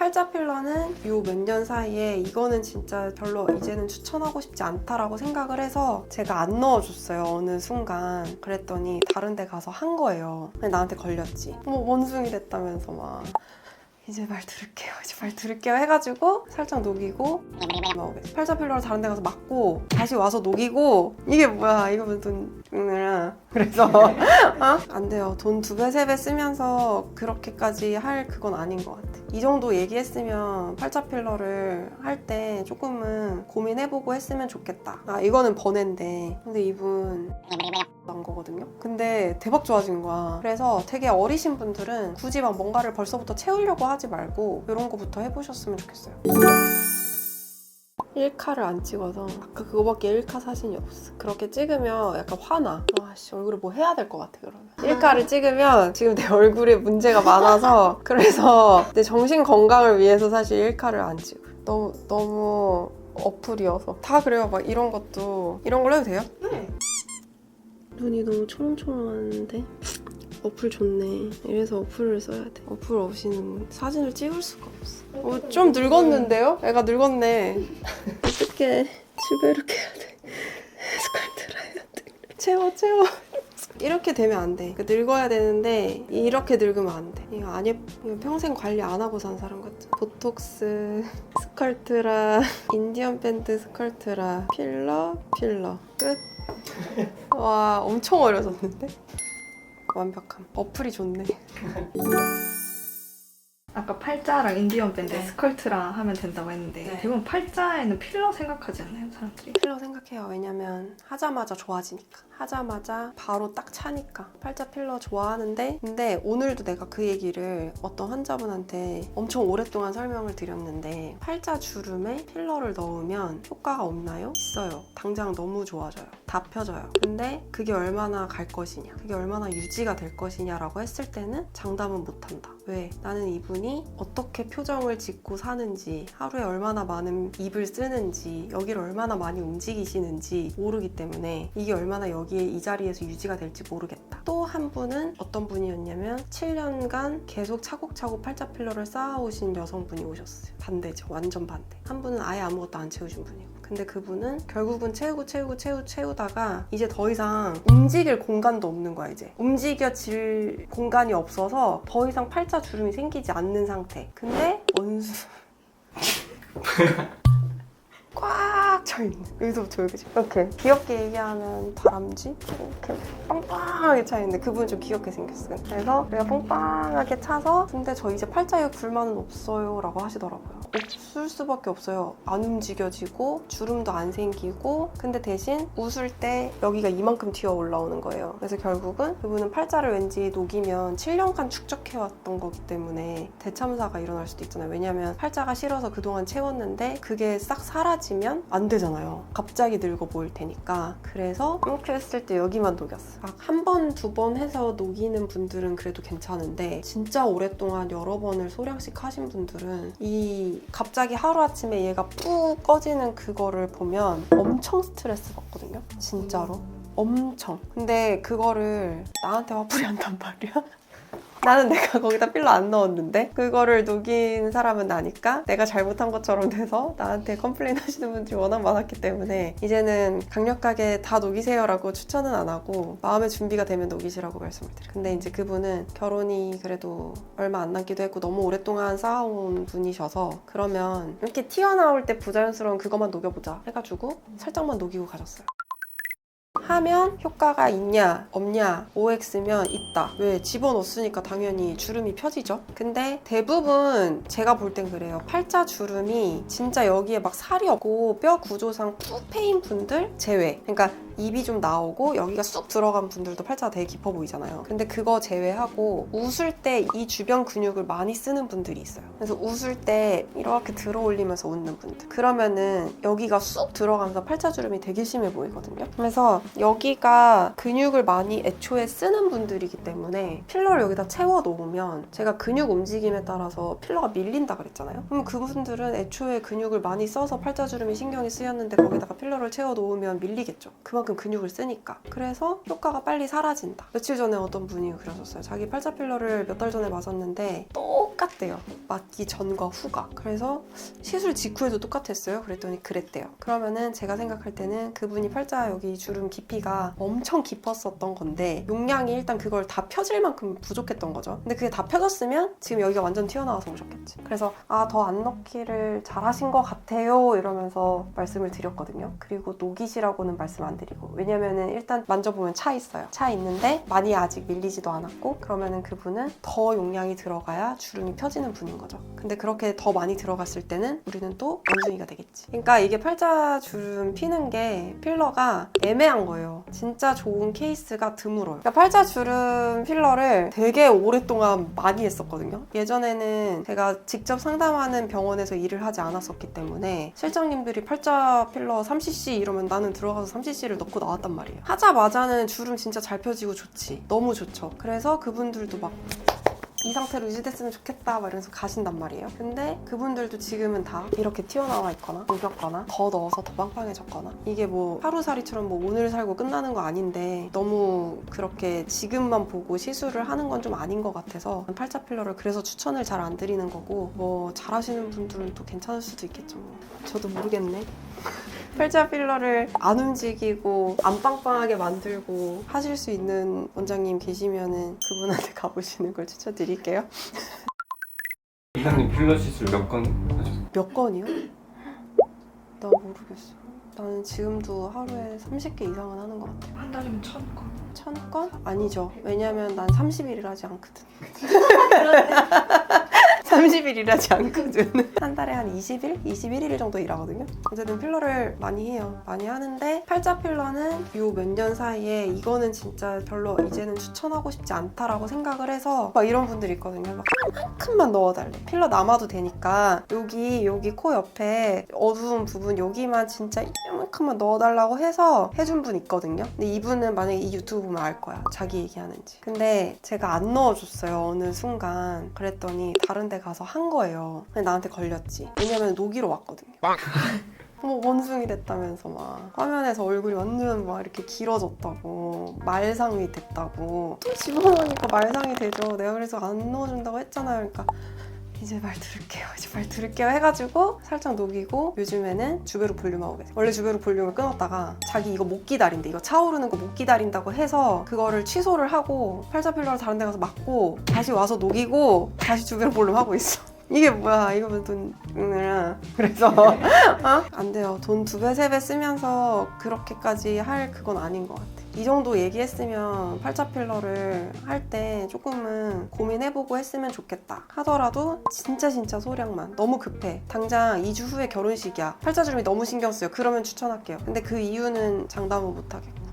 팔자 필러는 요 몇 년 사이에 이거는 진짜 별로 이제는 추천하고 싶지 않다라고 생각을 해서 제가 안 넣어줬어요. 어느 순간. 그랬더니 다른 데 가서 한 거예요. 근데 나한테 걸렸지. 원숭이 됐다면서 막. 이제 말 들을게요 해가지고 살짝 녹이고 팔자 필러를 다른 데 가서 맞고 다시 와서 녹이고 이게 뭐야 이거 무슨 그래서 안 돼요. 돈 2배 3배 쓰면서 그렇게까지 할 그건 아닌 것 같아. 이 정도 얘기했으면 팔자 필러를 할 때 조금은 고민해보고 했으면 좋겠다. 이거는 번외인데 근데 이분 난 거거든요. 근데 대박 좋아진 거야. 그래서 되게 어리신 분들은 굳이 막 뭔가를 벌써부터 채우려고 하지 말고 이런 거부터 해보셨으면 좋겠어요. 1카를 안 찍어서 아까 그거밖에 1카 사진이 없어. 그렇게 찍으면 약간 화나. 아씨 얼굴에 뭐 해야 될 것 같아 그러면. 1카를 찍으면 지금 내 얼굴에 문제가 많아서 그래서 내 정신 건강을 위해서 사실 1카를 안 찍어. 너무 어플이어서 다 그래요. 막 이런 것도 이런 걸로 해도 돼요? 네. 눈이 너무 초롱초롱한데 어플 좋네. 이래서 어플을 써야 돼. 어플 없이는 사진을 찍을 수가 없어. 좀 늙었는데요? 애가 늙었네. 어떡해. 집에 이렇게 해야 돼. 스컬트라 해야 돼. 채워. 이렇게 되면 안 돼. 늙어야 되는데 이렇게 늙으면 안 돼. 이거 평생 관리 안 하고 산 사람 같아. 보톡스, 스컬트라, 인디언 밴드 스컬트라, 필러 끝. 와 엄청 어려졌는데? 완벽함. 어플이 좋네. 아까 팔자랑 인디언 밴드 네. 스컬트라 하면 된다고 했는데 네. 대부분 팔자에는 필러 생각하지 않나요, 사람들이? 필러 생각해요. 왜냐면 하자마자 좋아지니까. 하자마자 바로 딱 차니까. 팔자 필러 좋아하는데 근데 오늘도 내가 그 얘기를 어떤 환자분한테 엄청 오랫동안 설명을 드렸는데 팔자 주름에 필러를 넣으면 효과가 없나요? 있어요. 당장 너무 좋아져요. 다 펴져요. 근데 그게 얼마나 갈 것이냐, 그게 얼마나 유지가 될 것이냐라고 했을 때는 장담은 못한다. 왜? 나는 이분이 어떻게 표정을 짓고 사는지, 하루에 얼마나 많은 입을 쓰는지, 여기를 얼마나 많이 움직이시는지 모르기 때문에 이게 얼마나 여기에 이 자리에서 유지가 될지 모르겠다. 또 한 분은 어떤 분이었냐면 7년간 계속 차곡차곡 팔자 필러를 쌓아오신 여성분이 오셨어요. 반대죠. 완전 반대. 한 분은 아예 아무것도 안 채우신 분이고, 근데 그분은 결국은 채우다가 이제 더 이상 움직일 공간도 없는 거야. 이제 움직여질 공간이 없어서 더 이상 팔자 주름이 생기지 않는 상태. 근데 원수 꽉 차있는, 여기서부터 여기까지 이렇게 귀엽게 얘기하면 다람쥐? 이렇게 빵빵하게 차있는데 그분은 좀 귀엽게 생겼어요. 그래서 내가 빵빵하게 차서 근데 저 이제 팔자에 불만은 없어요 라고 하시더라고요. 없을 수밖에 없어요. 안 움직여지고 주름도 안 생기고, 근데 대신 웃을 때 여기가 이만큼 튀어 올라오는 거예요. 그래서 결국은 그분은 팔자를 왠지 녹이면 7년간 축적해왔던 거기 때문에 대참사가 일어날 수도 있잖아요. 왜냐면 팔자가 싫어서 그동안 채웠는데 그게 싹 사라지면 안 되잖아요. 갑자기 늙어 보일 테니까. 그래서 이렇게 했을 때 여기만 녹였어요. 막 한 번, 2번 해서 녹이는 분들은 그래도 괜찮은데 진짜 오랫동안 여러 번을 소량씩 하신 분들은 이 갑자기 하루아침에 얘가 푹 꺼지는 그거를 보면 엄청 스트레스 받거든요. 진짜로. 엄청. 근데 그거를 나한테 화풀이 한단 말이야. 나는 내가 거기다 필러 안 넣었는데 그거를 녹인 사람은 나니까 내가 잘못한 것처럼 돼서 나한테 컴플레인 하시는 분들이 워낙 많았기 때문에 이제는 강력하게 다 녹이세요 라고 추천은 안 하고 마음의 준비가 되면 녹이시라고 말씀을 드려요. 근데 이제 그분은 결혼이 그래도 얼마 안 남기도 했고 너무 오랫동안 쌓아온 분이셔서 그러면 이렇게 튀어나올 때 부자연스러운 그것만 녹여보자 해가지고 살짝만 녹이고 가셨어요. 하면 효과가 있냐 없냐, OX면 있다. 왜? 집어넣었으니까 당연히 주름이 펴지죠. 근데 대부분 제가 볼 땐 그래요. 팔자 주름이 진짜 여기에 막 살이 없고 뼈 구조상 푹 패인 분들 제외. 그러니까 입이 좀 나오고 여기가 쑥 들어간 분들도 팔자가 되게 깊어 보이잖아요. 근데 그거 제외하고 웃을 때 이 주변 근육을 많이 쓰는 분들이 있어요. 그래서 웃을 때 이렇게 들어 올리면서 웃는 분들, 그러면은 여기가 쑥 들어가면서 팔자 주름이 되게 심해 보이거든요. 그래서 여기가 근육을 많이 애초에 쓰는 분들이기 때문에 필러를 여기다 채워 놓으면 제가 근육 움직임에 따라서 필러가 밀린다 그랬잖아요. 그럼 그분들은 애초에 근육을 많이 써서 팔자주름이 신경이 쓰였는데 거기다가 필러를 채워 놓으면 밀리겠죠. 그만큼 근육을 쓰니까. 그래서 효과가 빨리 사라진다. 며칠 전에 어떤 분이 그러셨어요. 자기 팔자 필러를 몇 달 전에 맞았는데 똑같대요. 맞기 전과 후가. 그래서 시술 직후에도 똑같았어요. 그랬더니 그랬대요. 그러면은 제가 생각할 때는 그분이 팔자 여기 주름 깊이가 엄청 깊었었던 건데 용량이 일단 그걸 다 펴질 만큼 부족했던 거죠. 근데 그게 다 펴졌으면 지금 여기가 완전 튀어나와서 오셨겠지. 그래서 더 안 넣기를 잘하신 것 같아요 이러면서 말씀을 드렸거든요. 그리고 녹이시라고는 말씀 안 드리고, 왜냐면은 일단 만져보면 차 있어요. 차 있는데 많이 아직 밀리지도 않았고, 그러면은 그분은 더 용량이 들어가야 주름이 펴지는 분인 거죠. 근데 그렇게 더 많이 들어갔을 때는 우리는 또 원숭이가 되겠지. 그러니까 이게 팔자 주름 피는 게 필러가 애매한 거예요. 진짜 좋은 케이스가 드물어요. 그러니까 팔자 주름 필러를 되게 오랫동안 많이 했었거든요. 예전에는 제가 직접 상담하는 병원에서 일을 하지 않았었기 때문에 실장님들이 팔자 필러 3cc 이러면 나는 들어가서 3cc를 넣고 나왔단 말이에요. 하자마자는 주름 진짜 잘 펴지고 좋지. 너무 좋죠. 그래서 그분들도 막 이 상태로 유지됐으면 좋겠다 막 이러면서 가신단 말이에요. 근데 그분들도 지금은 다 이렇게 튀어나와 있거나 녹였거나 더 넣어서 더 빵빵해졌거나, 이게 뭐 하루살이처럼 뭐 오늘 살고 끝나는 거 아닌데 너무 그렇게 지금만 보고 시술을 하는 건 좀 아닌 것 같아서 팔자 필러를 그래서 추천을 잘 안 드리는 거고, 뭐 잘하시는 분들은 또 괜찮을 수도 있겠죠. 뭐. 저도 모르겠네. 팔자 필러를 안 움직이고 안 빵빵하게 만들고 하실 수 있는 원장님 계시면은 그분한테 가보시는 걸 추천드릴게요. 이사님 필러 시술 몇 건 하셨어요? 몇 건이요? 나 모르겠어. 나는 지금도 하루에 30개 이상은 하는 것 같아요. 한 달이면 1000건. 1000건? 아니죠. 왜냐면 난 30일 하지 않거든. 30일 일하지 않거든. 한 달에 한 20일? 21일 정도 일하거든요. 어쨌든 필러를 많이 해요. 많이 하는데 팔자 필러는 요 몇 년 사이에 이거는 진짜 별로 이제는 추천하고 싶지 않다라고 생각을 해서 막 이런 분들이 있거든요. 막 이만큼만 넣어달래. 필러 남아도 되니까 여기 코 옆에 어두운 부분 여기만 진짜 이만큼만 넣어달라고 해서 해준 분 있거든요. 근데 이분은 만약에 이 유튜브 보면 알 거야. 자기 얘기하는지. 근데 제가 안 넣어줬어요. 어느 순간. 그랬더니 다른 데 가서 한 거예요. 근데 나한테 걸렸지. 왜냐면 녹이러 왔거든요. 뭐 원숭이 됐다면서 막 화면에서 얼굴이 완전 막 이렇게 길어졌다고, 말상이 됐다고. 또 집어넣으니까 말상이 되죠. 내가 그래서 안 넣어준다고 했잖아요. 그러니까 이제 말 들을게요 해가지고 살짝 녹이고, 요즘에는 주베르 볼륨하고 계세요. 원래 주베르 볼륨을 끊었다가 자기 이거 못 기다린대. 이거 차오르는 거 못 기다린다고 해서 그거를 취소를 하고 팔자 필러를 다른 데 가서 맞고 다시 와서 녹이고 다시 주베르 볼륨 하고 있어. 이게 뭐야, 이거면 돈 그래서 안 돼요. 돈 2배 3배 쓰면서 그렇게까지 할 그건 아닌 것 같아. 이 정도 얘기했으면 팔자 필러를 할 때 조금은 고민해보고 했으면 좋겠다 하더라도 진짜 소량만. 너무 급해. 당장 2주 후에 결혼식이야. 팔자주름이 너무 신경 쓰여. 그러면 추천할게요. 근데 그 이유는 장담은 못하겠고.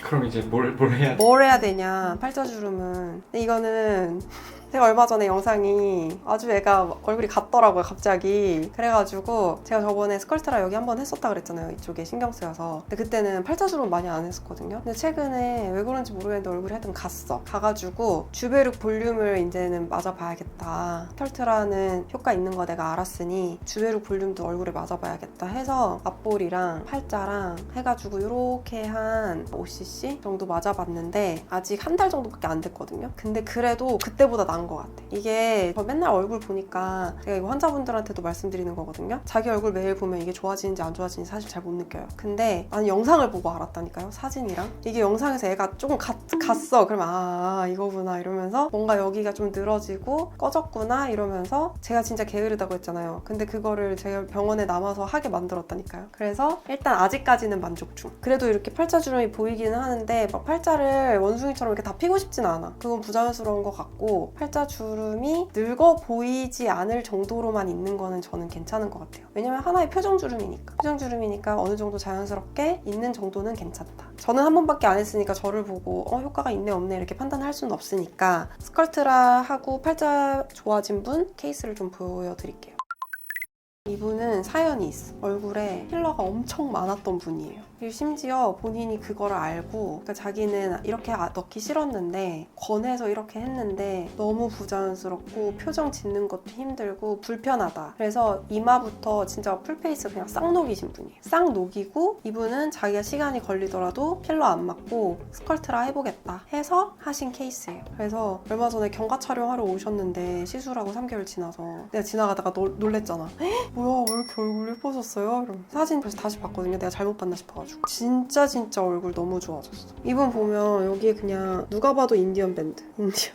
그럼 이제 뭘 해야 돼? 뭘 해야 되냐, 팔자주름은. 근데 이거는 제가 얼마 전에 영상이 아주 애가 얼굴이 같더라고요, 갑자기. 그래가지고 제가 저번에 스컬트라 여기 한번 했었다 그랬잖아요, 이쪽에 신경 쓰여서. 근데 그때는 팔자주름 많이 안 했었거든요. 근데 최근에 왜 그런지 모르겠는데 얼굴이 하여튼 갔어. 가가지고 주베르 볼륨을 이제는 맞아봐야겠다. 스컬트라는 효과 있는 거 내가 알았으니 주베르 볼륨도 얼굴에 맞아봐야겠다 해서 앞볼이랑 팔자랑 해가지고 이렇게 한 5cc 정도 맞아봤는데 아직 한 달 정도밖에 안 됐거든요. 근데 그래도 그때보다 나은 것 같아. 이게 저 맨날 얼굴 보니까 제가 이거 환자분들한테도 말씀드리는 거거든요. 자기 얼굴 매일 보면 이게 좋아지는지 안 좋아지는지 사실 잘 못 느껴요. 근데 나는 영상을 보고 알았다니까요, 사진이랑. 이게 영상에서 애가 조금 갔어. 그러면 이거구나 이러면서 뭔가 여기가 좀 늘어지고 꺼졌구나 이러면서 제가 진짜 게으르다고 했잖아요. 근데 그거를 제가 병원에 남아서 하게 만들었다니까요. 그래서 일단 아직까지는 만족 중. 그래도 이렇게 팔자주름이 보이기는 하는데 막 팔자를 원숭이처럼 이렇게 다 피고 싶진 않아. 그건 부자연스러운 것 같고, 팔자주름이 늙어 보이지 않을 정도로만 있는 거는 저는 괜찮은 것 같아요. 왜냐면 하나의 표정주름이니까 어느 정도 자연스럽게 있는 정도는 괜찮다. 저는 한 번밖에 안 했으니까 저를 보고 효과가 있네 없네 이렇게 판단할 수는 없으니까 스컬트라 하고 팔자 좋아진 분 케이스를 좀 보여드릴게요. 이분은 사연이 있어. 얼굴에 필러가 엄청 많았던 분이에요. 그리고 심지어 본인이 그거를 알고 그러니까 자기는 이렇게 넣기 싫었는데 권해서 이렇게 했는데 너무 부자연스럽고 표정 짓는 것도 힘들고 불편하다. 그래서 이마부터 진짜 풀페이스 그냥 싹 녹이신 분이에요. 싹 녹이고 이분은 자기가 시간이 걸리더라도 필러 안 맞고 스컬트라 해보겠다 해서 하신 케이스예요. 그래서 얼마 전에 경과 촬영하러 오셨는데 시술하고 3개월 지나서 내가 지나가다가 놀랬잖아. 헉, 뭐야 왜 이렇게 얼굴 예뻐졌어요? 이러면 사진 그래서 다시 봤거든요. 내가 잘못 봤나 싶어가지고 진짜 얼굴 너무 좋아졌어. 이분 보면 여기에 그냥 누가 봐도 인디언 밴드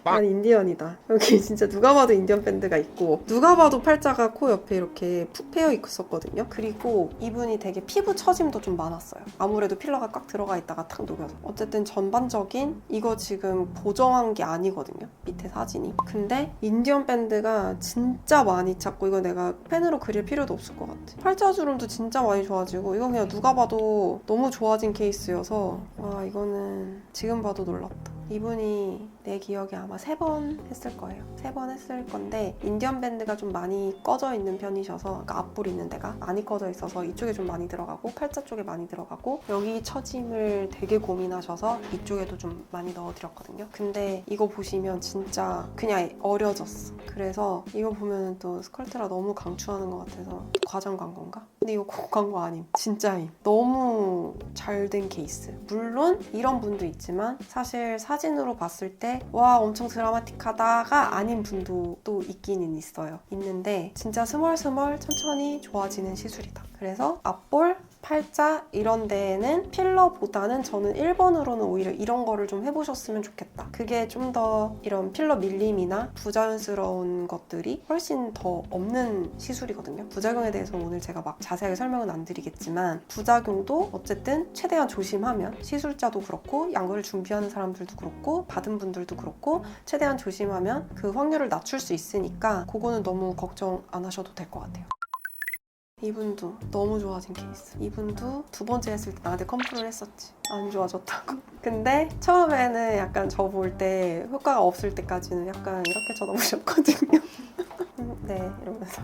난 인디언이다. 여기 진짜 누가 봐도 인디언 밴드가 있고 누가 봐도 팔자가 코 옆에 이렇게 푹 패여 있었거든요. 그리고 이분이 되게 피부 처짐도 좀 많았어요. 아무래도 필러가 꽉 들어가 있다가 탁 녹여서 어쨌든 전반적인 이거 지금 보정한 게 아니거든요. 밑에 사진이. 근데 인디언 밴드가 진짜 많이 찼고 이거 내가 펜으로 그릴 필요도 없을 것 같아. 팔자주름도 진짜 많이 좋아지고 이건 그냥 누가 봐도 너무 좋아진 케이스여서 와 이거는 지금 봐도 놀랍다. 이분이 내 기억에 아마 3번 했을 거예요. 3번 했을 건데 인디언 밴드가 좀 많이 꺼져 있는 편이셔서 그러니까 앞볼 있는 데가 많이 꺼져 있어서 이쪽에 좀 많이 들어가고 팔자 쪽에 많이 들어가고 여기 처짐을 되게 고민하셔서 이쪽에도 좀 많이 넣어드렸거든요. 근데 이거 보시면 진짜 그냥 어려졌어. 그래서 이거 보면 또 스컬트라 너무 강추하는 것 같아서 과장 광고인가? 근데 이거 광고 아님. 진짜임. 너무 잘 된 케이스. 물론 이런 분도 있지만 사실 사진으로 봤을 때 와 엄청 드라마틱하다가 아닌 분도 또 있기는 있어요. 있는데 진짜 스멀스멀 천천히 좋아지는 시술이다. 그래서 앞볼, 팔자 이런 데에는 필러보다는 저는 1번으로는 오히려 이런 거를 좀 해보셨으면 좋겠다. 그게 좀 더 이런 필러 밀림이나 부자연스러운 것들이 훨씬 더 없는 시술이거든요. 부작용에 대해서는 오늘 제가 막 자세하게 설명은 안 드리겠지만 부작용도 어쨌든 최대한 조심하면 시술자도 그렇고 양거를 준비하는 사람들도 그렇고 받은 분들도 그렇고 최대한 조심하면 그 확률을 낮출 수 있으니까 그거는 너무 걱정 안 하셔도 될 것 같아요. 이분도 너무 좋아진 케이스. 이분도 2번째 했을 때 나한테 컴플을 했었지. 안 좋아졌다고. 근데 처음에는 약간 저 볼 때 효과가 없을 때까지는 약간 이렇게 쳐다보셨거든요. 네 이러면서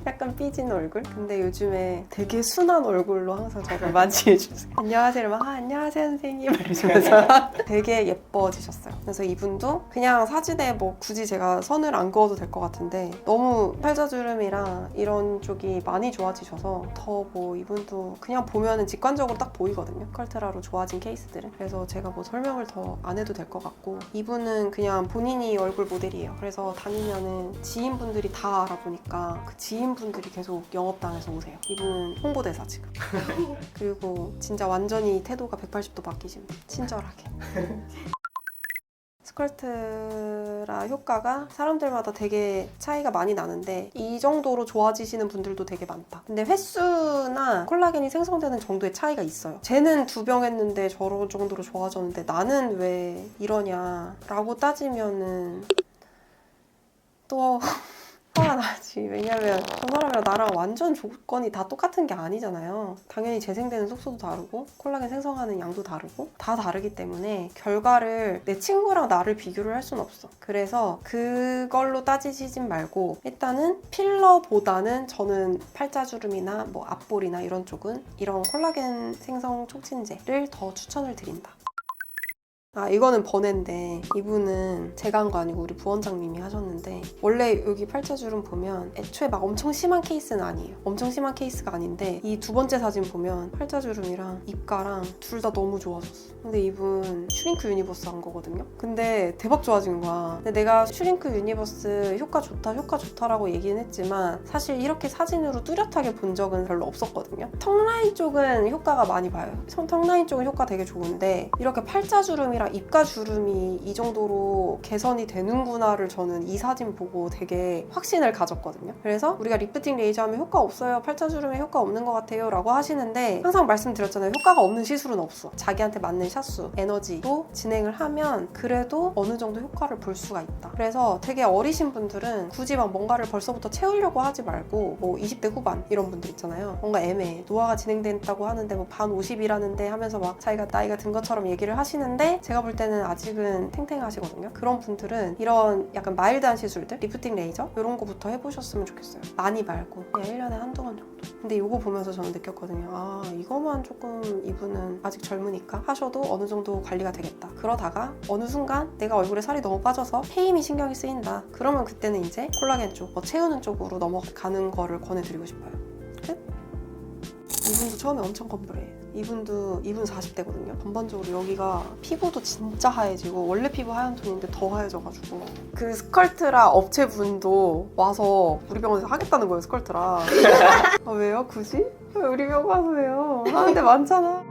약간 삐진 얼굴. 근데 요즘에 되게 순한 얼굴로 항상 저를 맞이해주세요. 안녕하세요 이러면 안녕하세요 선생님 이러면서 되게 예뻐지셨어요. 그래서 이분도 그냥 사진에 뭐 굳이 제가 선을 안 그어도 될 것 같은데 너무 팔자주름이랑 이런 쪽이 많이 좋아지셔서 더 뭐 이분도 그냥 보면은 직관적으로 딱 보이거든요. 스컬트라로 좋아진 케이스들은. 그래서 제가 뭐 설명을 더 안 해도 될 것 같고 이분은 그냥 본인이 얼굴 모델이에요. 그래서 다니면은 지인분들이 다 알아보니까 그 지인분들이 계속 영업당해서 오세요. 이분은 홍보대사 지금. 그리고 진짜 완전히 태도가 180도 바뀌신 분. 친절하게. 스컬트라 효과가 사람들마다 되게 차이가 많이 나는데 이 정도로 좋아지시는 분들도 되게 많다. 근데 횟수나 콜라겐이 생성되는 정도의 차이가 있어요. 쟤는 2병 했는데 저런 정도로 좋아졌는데 나는 왜 이러냐 라고 따지면은 또 화가 나지. 왜냐면 저 사람이랑 나랑 완전 조건이 다 똑같은 게 아니잖아요. 당연히 재생되는 속도도 다르고 콜라겐 생성하는 양도 다르고 다 다르기 때문에 결과를 내 친구랑 나를 비교를 할 수는 없어. 그래서 그걸로 따지시진 말고 일단은 필러보다는 저는 팔자주름이나 뭐 앞볼이나 이런 쪽은 이런 콜라겐 생성 촉진제를 더 추천을 드린다. 아 이거는 번외인데 이분은 제가 한 거 아니고 우리 부원장님이 하셨는데 원래 여기 팔자주름 보면 애초에 막 엄청 심한 케이스는 아니에요. 엄청 심한 케이스가 아닌데 이 2번째 사진 보면 팔자주름이랑 입가랑 둘 다 너무 좋아졌어. 근데 이분 슈링크 유니버스 한 거거든요. 근데 대박 좋아진 거야. 근데 내가 슈링크 유니버스 효과 좋다라고 얘기는 했지만 사실 이렇게 사진으로 뚜렷하게 본 적은 별로 없었거든요. 턱라인 쪽은 효과가 많이 봐요. 턱라인 쪽은 효과 되게 좋은데 이렇게 팔자주름이랑 입가 주름이 이 정도로 개선이 되는구나를 저는 이 사진 보고 되게 확신을 가졌거든요. 그래서 우리가 리프팅 레이저 하면 효과 없어요. 팔자주름에 효과 없는 것 같아요 라고 하시는데 항상 말씀드렸잖아요. 효과가 없는 시술은 없어. 자기한테 맞는 샷수, 에너지로 진행을 하면 그래도 어느 정도 효과를 볼 수가 있다. 그래서 되게 어리신 분들은 굳이 막 뭔가를 벌써부터 채우려고 하지 말고 뭐 20대 후반 이런 분들 있잖아요. 뭔가 애매해. 노화가 진행됐다고 하는데 뭐 반 50이라는데 하면서 막 자기가 나이가 든 것처럼 얘기를 하시는데 제가 볼 때는 아직은 탱탱하시거든요. 그런 분들은 이런 약간 마일드한 시술들, 리프팅 레이저 이런 거부터 해보셨으면 좋겠어요. 많이 말고 그냥 1년에 한두 번 정도. 근데 이거 보면서 저는 느꼈거든요. 아, 이거만 조금 이분은 아직 젊으니까 하셔도 어느 정도 관리가 되겠다. 그러다가 어느 순간 내가 얼굴에 살이 너무 빠져서 페임이 신경이 쓰인다. 그러면 그때는 이제 콜라겐 쪽, 채우는 쪽으로 넘어가는 거를 권해드리고 싶어요. 끝? 이분도 처음에 엄청 검도해. 이분 40대거든요. 전반적으로 여기가 피부도 진짜 하얘지고 원래 피부 하얀 톤인데 더 하얘져가지고 그 스컬트라 업체분도 와서 우리 병원에서 하겠다는 거예요. 스컬트라. 아, 왜요? 굳이? 왜 우리 병원 가서 왜요? 하는 데 많잖아.